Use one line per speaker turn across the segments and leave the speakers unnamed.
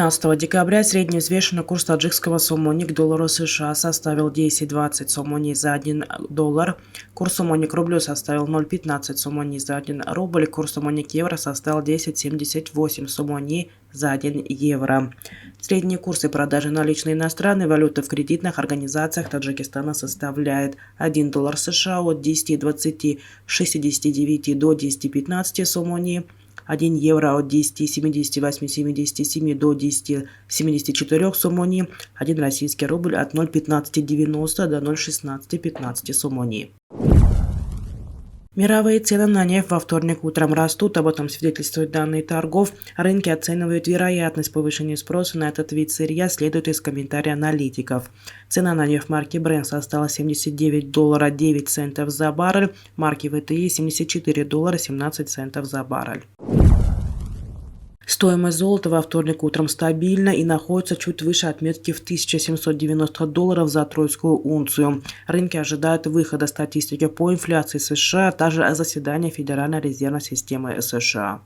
15 декабря средний взвешенный курс таджикского сомони к доллару США составил 10,20 сомони за $1. Курс сомони к рублю составил 0,15 сомони за 1 рубль. Курс сомони к евро составил 10,78 сомони за 1 евро. Средние курсы продажи наличной иностранной валюты в кредитных организациях Таджикистана составляет $1 США от 10,2069 до 10,15 сомони, 1 евро от 10,7877 до 10,74 сомони, 1 российский рубль от 0,1590 до 0,1615 сомони. Мировые цены на нефть во вторник утром растут, об этом свидетельствуют данные торгов. Рынки оценивают вероятность повышения спроса на этот вид сырья, следует из комментариев аналитиков. Цена на нефть марки Brent составила $79.09 за баррель, марки ВТИ $74.17 за баррель. Стоимость золота во вторник утром стабильна и находится чуть выше отметки в $1790 за тройскую унцию. Рынки ожидают выхода статистики по инфляции США, а также заседания Федеральной резервной системы США.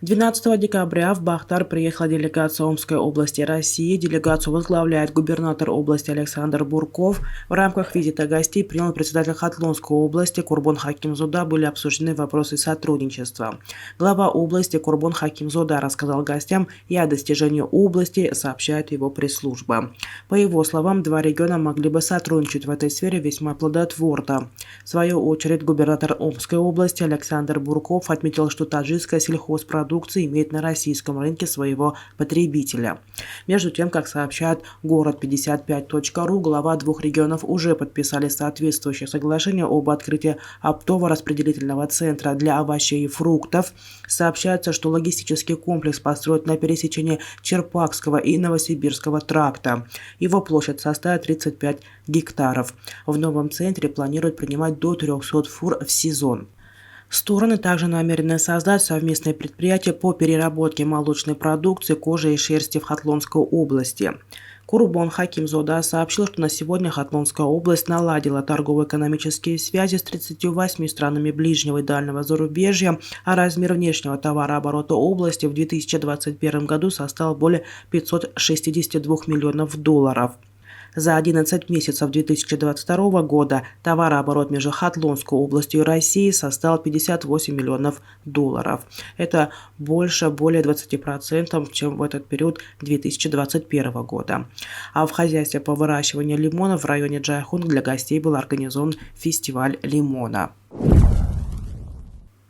12 декабря в Бахтар приехала делегация Омской области России. Делегацию возглавляет губернатор области Александр Бурков. В рамках визита гостей принял председатель Хатлонской области Курбон Хакимзода. Были обсуждены вопросы сотрудничества. Глава области Курбон Хакимзода рассказал гостям и о достижении области, сообщает его пресс-служба. По его словам, два региона могли бы сотрудничать в этой сфере весьма плодотворно. В свою очередь, губернатор Омской области Александр Бурков отметил, что таджикская сельхозпродукция имеет на российском рынке своего потребителя. Между тем, как сообщает город55.ру, глава двух регионов уже подписали соответствующее соглашение об открытии оптово-распределительного центра для овощей и фруктов. Сообщается, что логистический комплекс построят на пересечении Черпакского и Новосибирского тракта. Его площадь составит 35 гектаров. В новом центре планируют принимать до 300 фур в сезон. Стороны также намерены создать совместное предприятие по переработке молочной продукции, кожи и шерсти в Хатлонской области. Курбон Хакимзода сообщил, что на сегодня Хатлонская область наладила торгово-экономические связи с 38 странами ближнего и дальнего зарубежья, а размер внешнего товарооборота области в 2021 году составил более $562 миллионов. За 11 месяцев 2022 года товарооборот между Хатлонской областью и Россией составил $58 миллионов. Это более 20%, чем в этот период 2021 года. А в хозяйстве по выращиванию лимона в районе Джайхунг для гостей был организован фестиваль лимона.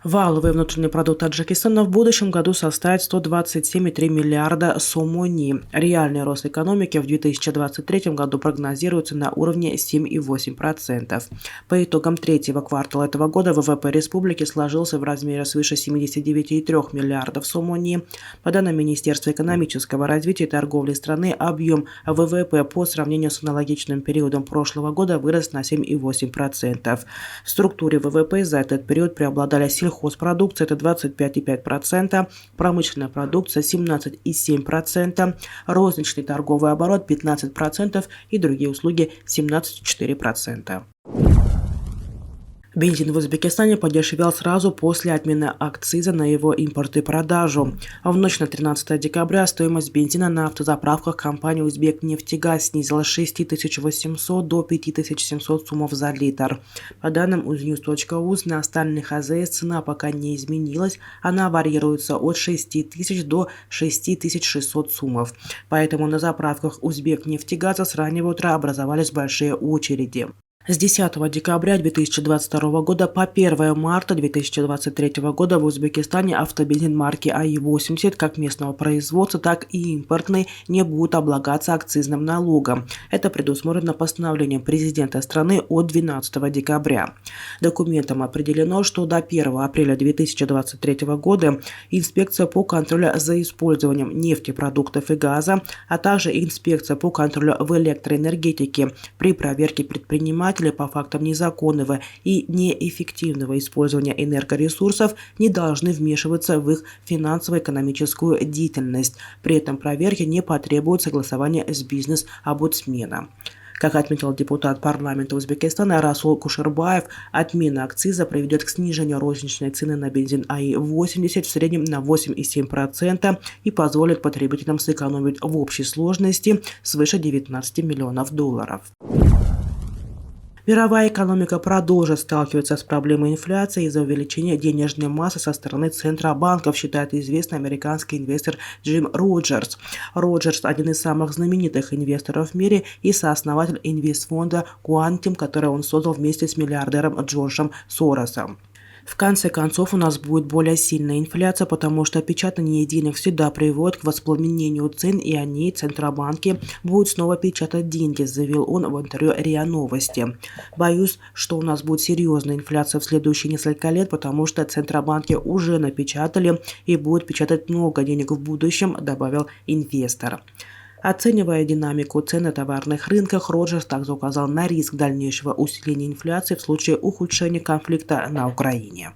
Валовый внутренний продукт Таджикистана в будущем году составит 127,3 миллиарда сомони. Реальный рост экономики в 2023 году прогнозируется на уровне 7,8%. По итогам третьего квартала этого года ВВП республики сложился в размере свыше 79,3 миллиардов сомони. По данным Министерства экономического развития и торговли страны, объем ВВП по сравнению с аналогичным периодом прошлого года вырос на 7,8%. В структуре ВВП за этот период преобладали сельхозпродукция, это 25,5%, промышленная продукция 17,7%, розничный торговый оборот 15% и другие услуги 17,4%. Бензин в Узбекистане подешевел сразу после отмены акциза на его импорт и продажу. В ночь на 13 декабря стоимость бензина на автозаправках компании «Узбекнефтегаз» снизилась с 6800 до 5700 сумов за литр. По данным uznews.uz, на остальных АЗС цена пока не изменилась, она варьируется от 6000 до 6600 сумов. Поэтому на заправках «Узбекнефтегаза» с раннего утра образовались большие очереди. С 10 декабря 2022 года по 1 марта 2023 года в Узбекистане автобензин марки АИ-80 как местного производства, так и импортный не будут облагаться акцизным налогом. Это предусмотрено постановлением президента страны от 12 декабря. Документом определено, что до 1 апреля 2023 года инспекция по контролю за использованием нефтепродуктов и газа, а также инспекция по контролю в электроэнергетике при проверке предпринимателей по фактам незаконного и неэффективного использования энергоресурсов не должны вмешиваться в их финансово-экономическую деятельность. При этом проверки не потребуют согласования с бизнес-омбудсменом. Как отметил депутат парламента Узбекистана Расул Кушербаев, отмена акциза приведет к снижению розничной цены на бензин АИ-80 в среднем на 8,7% и позволит потребителям сэкономить в общей сложности свыше 19 миллионов долларов. Мировая экономика продолжит сталкиваться с проблемой инфляции из-за увеличения денежной массы со стороны центробанков, считает известный американский инвестор Джим Роджерс. Роджерс – один из самых знаменитых инвесторов в мире и сооснователь инвестфонда Quantum, который он создал вместе с миллиардером Джорджем Соросом. В конце концов, у нас будет более сильная инфляция, потому что печатание денег всегда приводит к воспламенению цен, и они, центробанки, будут снова печатать деньги, заявил он в интервью РИА Новости. Боюсь, что у нас будет серьезная инфляция в следующие несколько лет, потому что центробанки уже напечатали и будут печатать много денег в будущем, добавил инвестор. Оценивая динамику цен на товарных рынках, Роджерс также указал на риск дальнейшего усиления инфляции в случае ухудшения конфликта на Украине.